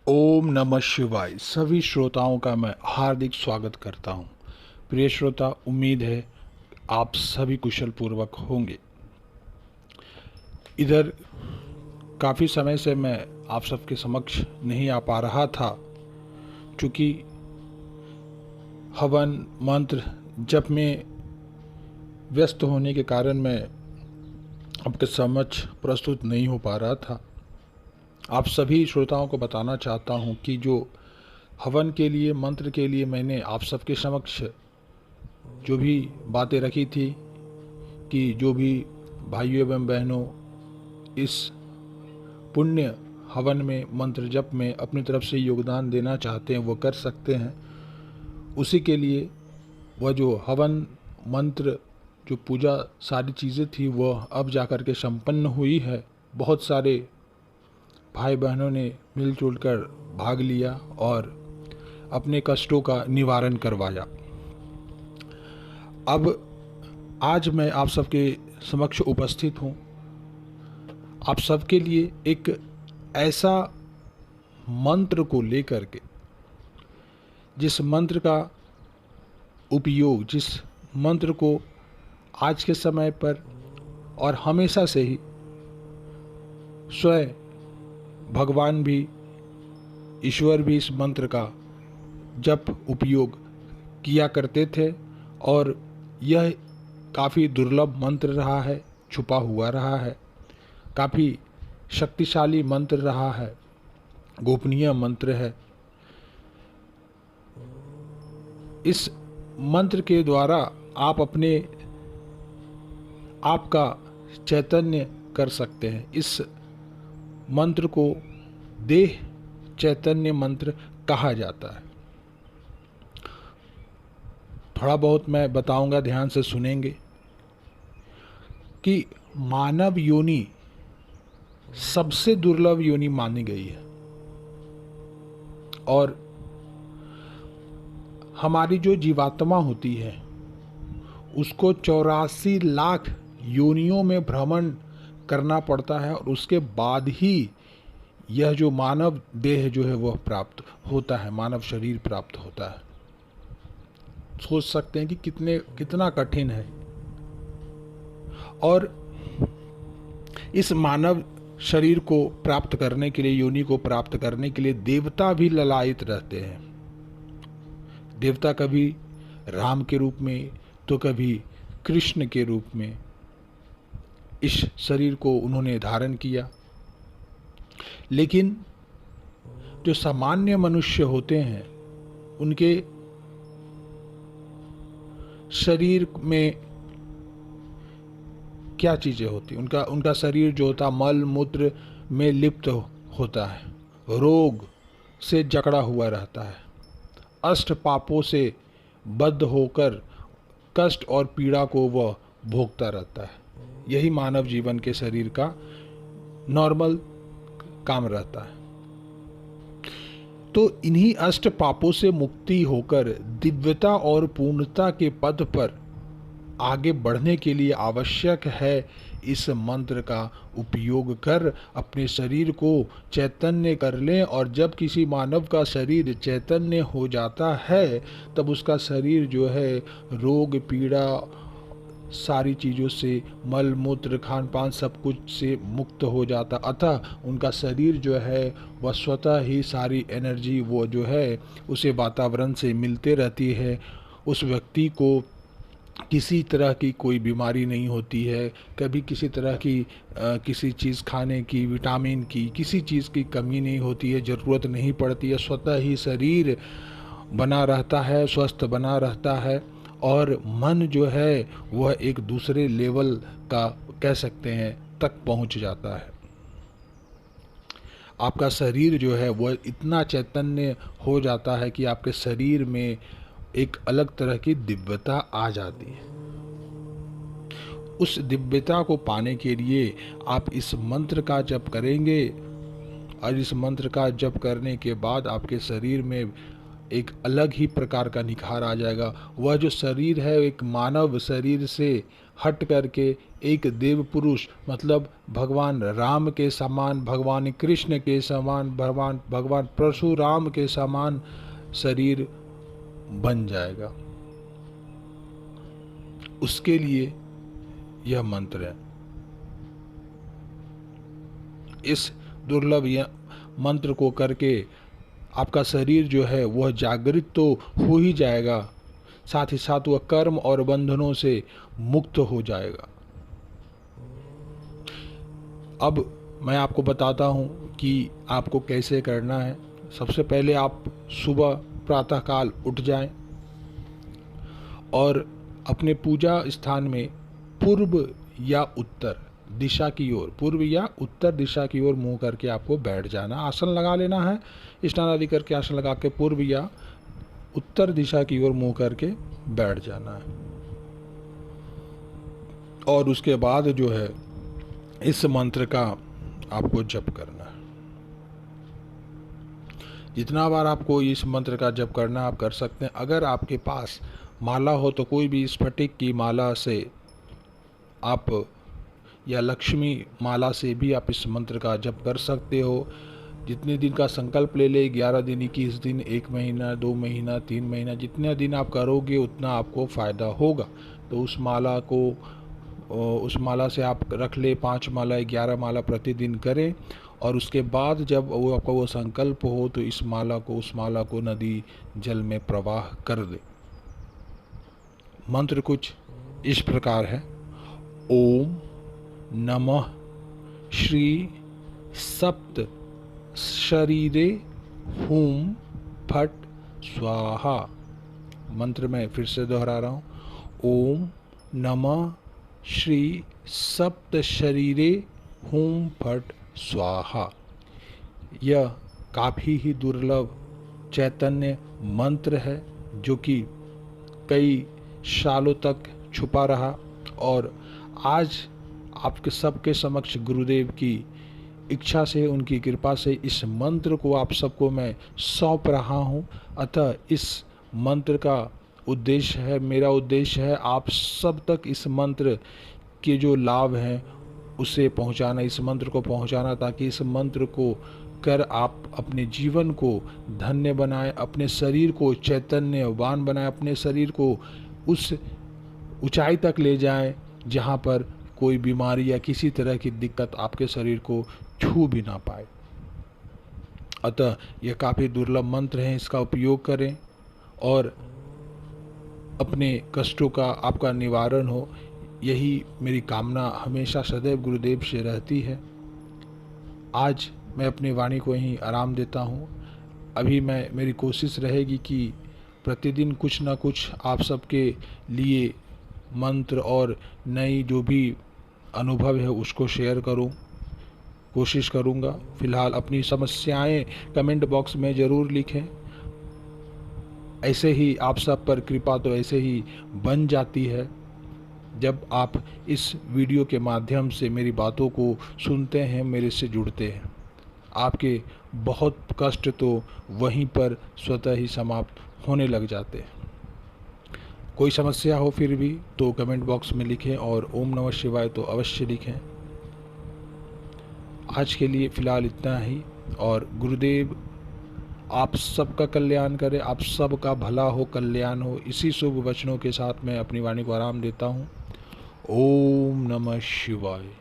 ओम नमः शिवाय। सभी श्रोताओं का मैं हार्दिक स्वागत करता हूं। प्रिय श्रोता, उम्मीद है आप सभी कुशल पूर्वक होंगे। इधर काफ़ी समय से मैं आप सबके समक्ष नहीं आ पा रहा था, क्योंकि हवन मंत्र जप में व्यस्त होने के कारण मैं आपके समक्ष प्रस्तुत नहीं हो पा रहा था। आप सभी श्रोताओं को बताना चाहता हूं कि जो हवन के लिए मंत्र के लिए मैंने आप सबके समक्ष जो भी बातें रखी थी कि जो भी भाइयों एवं बहनों इस पुण्य हवन में मंत्र जप में अपनी तरफ से योगदान देना चाहते हैं वो कर सकते हैं। उसी के लिए वह जो हवन मंत्र जो पूजा सारी चीज़ें थी वह अब जाकर के संपन्न हुई है। बहुत सारे भाई बहनों ने मिलजुल कर भाग लिया और अपने कष्टों का निवारण करवाया। अब आज मैं आप सबके समक्ष उपस्थित हूँ, आप सबके लिए एक ऐसा मंत्र को लेकर के, जिस मंत्र का उपयोग, जिस मंत्र को आज के समय पर और हमेशा से ही स्वयं भगवान भी, ईश्वर भी इस मंत्र का जप उपयोग किया करते थे और यह काफ़ी दुर्लभ मंत्र रहा है, छुपा हुआ रहा है, काफ़ी शक्तिशाली मंत्र रहा है, गोपनीय मंत्र है। इस मंत्र के द्वारा आप अपने आप का चैतन्य कर सकते हैं। इस मंत्र को देह चैतन्य मंत्र कहा जाता है। थोड़ा बहुत मैं बताऊंगा, ध्यान से सुनेंगे कि मानव योनि सबसे दुर्लभ योनि मानी गई है और हमारी जो जीवात्मा होती है उसको 84 लाख योनियों में भ्रमण करना पड़ता है और उसके बाद ही यह जो मानव देह जो है वह प्राप्त होता है, मानव शरीर प्राप्त होता है। सोच सकते हैं कि कितना कठिन है। और इस मानव शरीर को प्राप्त करने के लिए, योनि को प्राप्त करने के लिए देवता भी ललायित रहते हैं। देवता कभी राम के रूप में तो कभी कृष्ण के रूप में इस शरीर को उन्होंने धारण किया। लेकिन जो सामान्य मनुष्य होते हैं उनके शरीर में क्या चीज़ें होती, उनका शरीर जो होता मल मूत्र में लिप्त होता है, रोग से जकड़ा हुआ रहता है, अष्ट पापों से बद्ध होकर कष्ट और पीड़ा को वह भोगता रहता है। यही मानव जीवन के शरीर का नॉर्मल काम रहता है। तो इन्हीं अष्ट पापों से मुक्ति होकर दिव्यता और पूर्णता के पद पर आगे बढ़ने के लिए आवश्यक है इस मंत्र का उपयोग कर अपने शरीर को चैतन्य कर लें। और जब किसी मानव का शरीर चैतन्य हो जाता है तब उसका शरीर जो है रोग पीड़ा सारी चीज़ों से, मल मूत्र खान पान सब कुछ से मुक्त हो जाता। अतः उनका शरीर जो है वह स्वतः ही सारी एनर्जी वो जो है उसे वातावरण से मिलते रहती है। उस व्यक्ति को किसी तरह की कोई बीमारी नहीं होती है, कभी किसी तरह की किसी चीज़ खाने की, विटामिन की, किसी चीज़ की कमी नहीं होती है, ज़रूरत नहीं पड़ती है। स्वतः ही शरीर बना रहता है, स्वस्थ बना रहता है और मन जो है वह एक दूसरे लेवल का कह सकते हैं तक पहुंच जाता है। आपका शरीर जो है वह इतना चैतन्य हो जाता है कि आपके शरीर में एक अलग तरह की दिव्यता आ जाती है। उस दिव्यता को पाने के लिए आप इस मंत्र का जप करेंगे और इस मंत्र का जप करने के बाद आपके शरीर में एक अलग ही प्रकार का निखार आ जाएगा। वह जो शरीर है एक मानव शरीर से हट करके एक देव पुरुष मतलब भगवान राम के समान, भगवान कृष्ण के समान, भगवान परशुराम के समान शरीर बन जाएगा। उसके लिए यह मंत्र है। इस दुर्लभ मंत्र को करके आपका शरीर जो है वह जागृत तो हो ही जाएगा, साथ ही साथ वह कर्म और बंधनों से मुक्त हो जाएगा। अब मैं आपको बताता हूँ कि आपको कैसे करना है। सबसे पहले आप सुबह प्रातःकाल उठ जाएं और अपने पूजा स्थान में पूर्व या उत्तर दिशा की ओर, पूर्व या उत्तर दिशा की ओर मुंह करके आपको बैठ जाना। आसन लगा लेना है, स्नान आदि करके आसन लगा के पूर्व या उत्तर दिशा की ओर मुंह करके बैठ जाना है। और उसके बाद जो है इस मंत्र का आपको जप करना है। जितना बार आपको इस मंत्र का जप करना आप कर सकते हैं। अगर आपके पास माला हो तो कोई भी स्फटिक की माला से आप या लक्ष्मी माला से भी आप इस मंत्र का जप कर सकते हो। जितने दिन का संकल्प ले ले, 11 दिन, 21 दिन, 1 महीना, 2 महीना, 3 महीना, जितने दिन आप करोगे उतना आपको फ़ायदा होगा। तो उस माला से आप रख ले 5 माला, 11 माला प्रतिदिन करें। और उसके बाद जब वो आपका वो संकल्प हो तो उस माला को नदी जल में प्रवाह कर दे। मंत्र कुछ इस प्रकार है। ओम नमः श्री सप्त शरीरे हूम फट स्वाहा। मंत्र में फिर से दोहरा रहा हूँ। ओम नमः श्री सप्त शरीरे हूम फट स्वाहा। यह काफ़ी ही दुर्लभ चैतन्य मंत्र है जो कि कई सालों तक छुपा रहा और आज आपके सबके समक्ष गुरुदेव की इच्छा से, उनकी कृपा से इस मंत्र को आप सबको मैं सौंप रहा हूँ। अतः इस मंत्र का उद्देश्य है, मेरा उद्देश्य है आप सब तक इस मंत्र के जो लाभ हैं उसे पहुँचाना, इस मंत्र को पहुँचाना, ताकि इस मंत्र को कर आप अपने जीवन को धन्य बनाएं, अपने शरीर को चैतन्यवान बनाएं, अपने शरीर को उस ऊंचाई तक ले जाएं जहाँ पर कोई बीमारी या किसी तरह की दिक्कत आपके शरीर को छू भी ना पाए। अतः यह काफ़ी दुर्लभ मंत्र है, इसका उपयोग करें और अपने कष्टों का आपका निवारण हो, यही मेरी कामना हमेशा सदैव गुरुदेव से रहती है। आज मैं अपनी वाणी को यहीं आराम देता हूँ। अभी मेरी कोशिश रहेगी कि प्रतिदिन कुछ ना कुछ आप सबके लिए मंत्र और नई जो भी अनुभव है उसको शेयर करूं, कोशिश करूंगा। फिलहाल अपनी समस्याएं कमेंट बॉक्स में ज़रूर लिखें। ऐसे ही आप सब पर कृपा तो ऐसे ही बन जाती है जब आप इस वीडियो के माध्यम से मेरी बातों को सुनते हैं, मेरे से जुड़ते हैं। आपके बहुत कष्ट तो वहीं पर स्वतः ही समाप्त होने लग जाते हैं। कोई समस्या हो फिर भी तो कमेंट बॉक्स में लिखें और ओम नमः शिवाय तो अवश्य लिखें। आज के लिए फ़िलहाल इतना ही और गुरुदेव आप सबका कल्याण करे, आप सबका भला हो, कल्याण हो। इसी शुभ वचनों के साथ मैं अपनी वाणी को आराम देता हूँ। ओम नमः शिवाय।